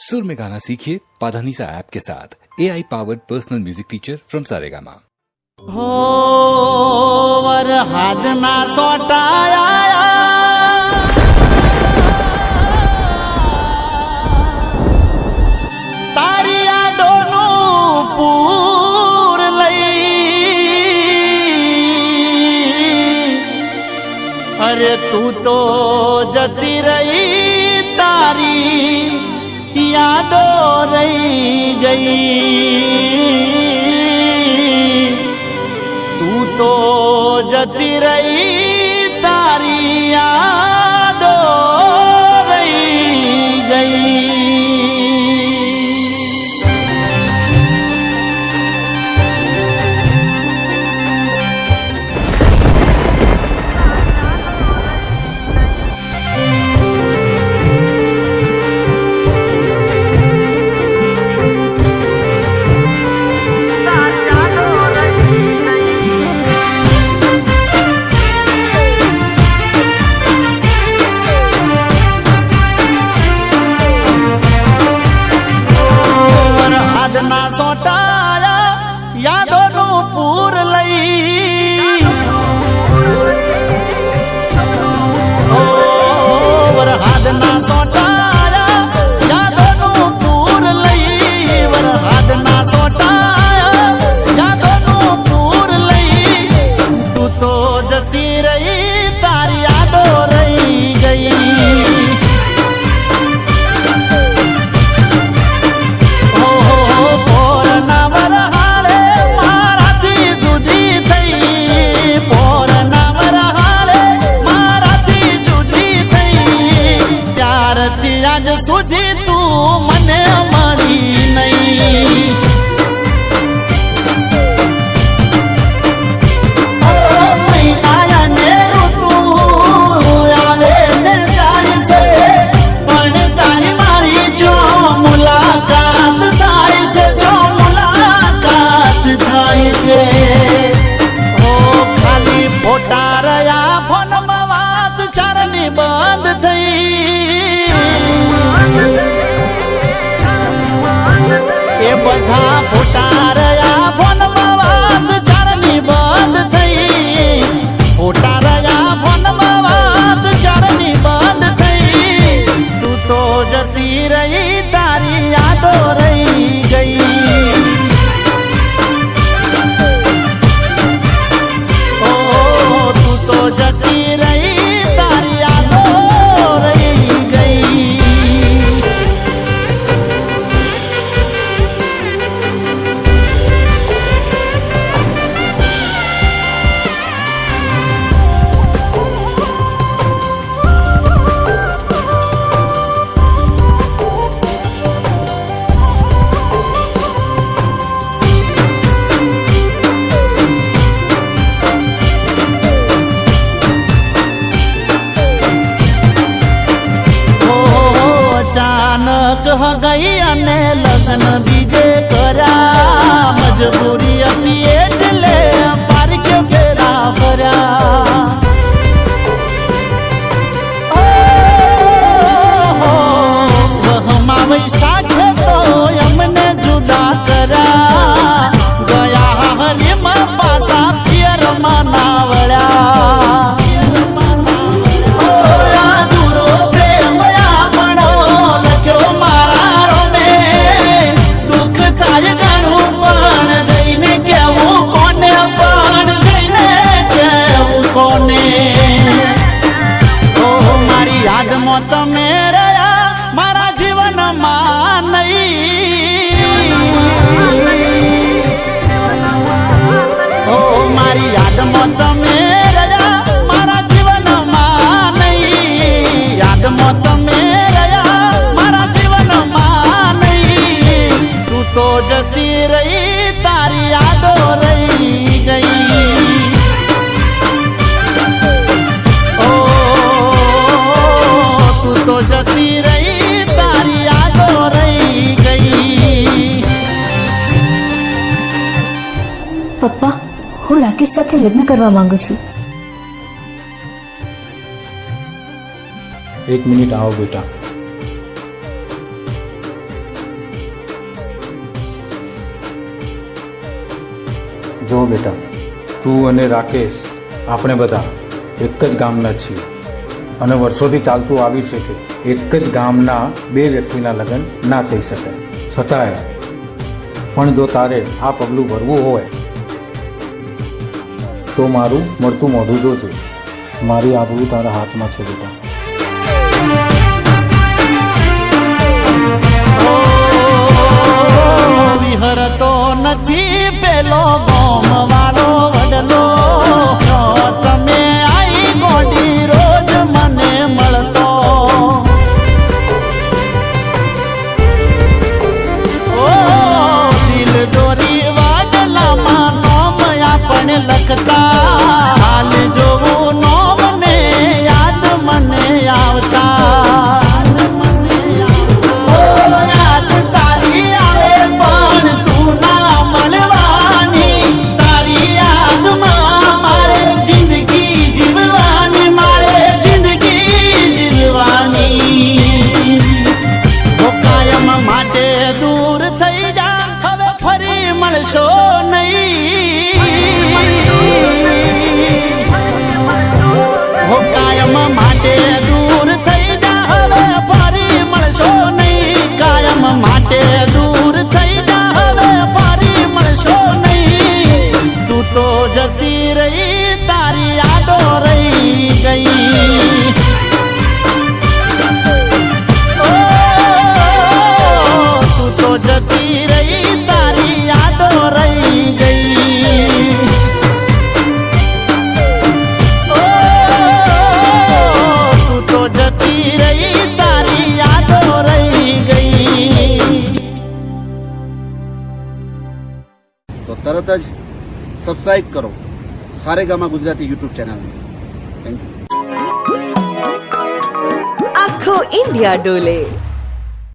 सुर में गाना सीखिए पाधानीसा ऐप के साथ। AI powered personal music teacher from Saregama. हो वर हाथ ना सोटाया तारिया दोनों पूर लई अरे तू तो जती रही तारी यादों रही गई तू तो जती रही तारी यादों रही गई। सोटाया यादों नु पूर लई वर हाथ ना सोटाया यादों नु पूर लई वर हाथ ना सोटाया यादों नु पूर लई तू तो जती रही तारी यादों रही गई। आज सुधी तू मने मरी नहीं आया नेरू तू आवे ने जाय छे पण तारी मारी जो मुलाकात थाय छे जो मुलाकात थाय छे ओ खाली फोटा रया फोन में बात चारनी बंद थई ए बधा फोटा रया फोन में बात चारनी बंद थई फोटा रया फोन में बात चारनी बंद थई तू तो जती रही तारी यादों रही गई। ओ तू तो जती रही तारी यादों रही गई। अचानक हो गई अने लगन बीजे करा मजबूरी अती एटले पार क्यों फेरा फरा मावई साथे तो हमने जुदा करा गया हरी मां पासा पियर मनावड़ा તમે રહ્યા મારા જીવનમાં નહીં ઓ મારી યાદમાં તમે રહ્યા મારા જીવનમાં નહીં યાદમાં તમે રહ્યા મારા જીવનમાં નહીં તું તો જતી રહી તારી યાદો રહી ગઈ। तो जती रही तारी यादों रही गई। पप्पा हूँ राकेश साथे लग्न करवा मांगू छू। एक मिनिट आओ बेटा। જો બેટા, તું અને રાકેશ આપણે બધા એક જ ગામના છીએ અને વર્ષોથી ચાલતું આવ્યું છે કે એક જ ગામના બે વ્યક્તિના લગ્ન ના થઈ શકે. છતાંય પણ જો તારે આ પગલું ભરવું હોય તો મારું મળતું મોઢું જોજે. મારી આબરૂ તારા હાથમાં છે બેટા. વિહરતો નથી પેલો ગોમ વાળો વડલો, તમે આઈ ગોડી રોજ મને મળતો. ઓ દિલ દોરી વાડલામાં નોમ આપણે લખતા, હાલ જોવું નોમ ને યાદ મને આવતા. મળશો નહીં, હો કાયમ માટે દૂર થઈ જા, હવે ફરી મળશો નહીં. કાયમ માટે દૂર થઈ જા, હવે ફરી મળશો નહીં. તું તો જતી રહી, તારી યાદો રહી ગઈ. તું તો જતી રહી, તારી યાદો રહી ગઈ. તું તો જતી રહી, તારી યાદો રહી ગઈ. તો તરત જ સબસ્ક્રાઇબ કરો સારેગામા ગુજરાતી યુટ્યુબ ચેનલને. Thank you. આખો ઇન્ડિયા ડોલે.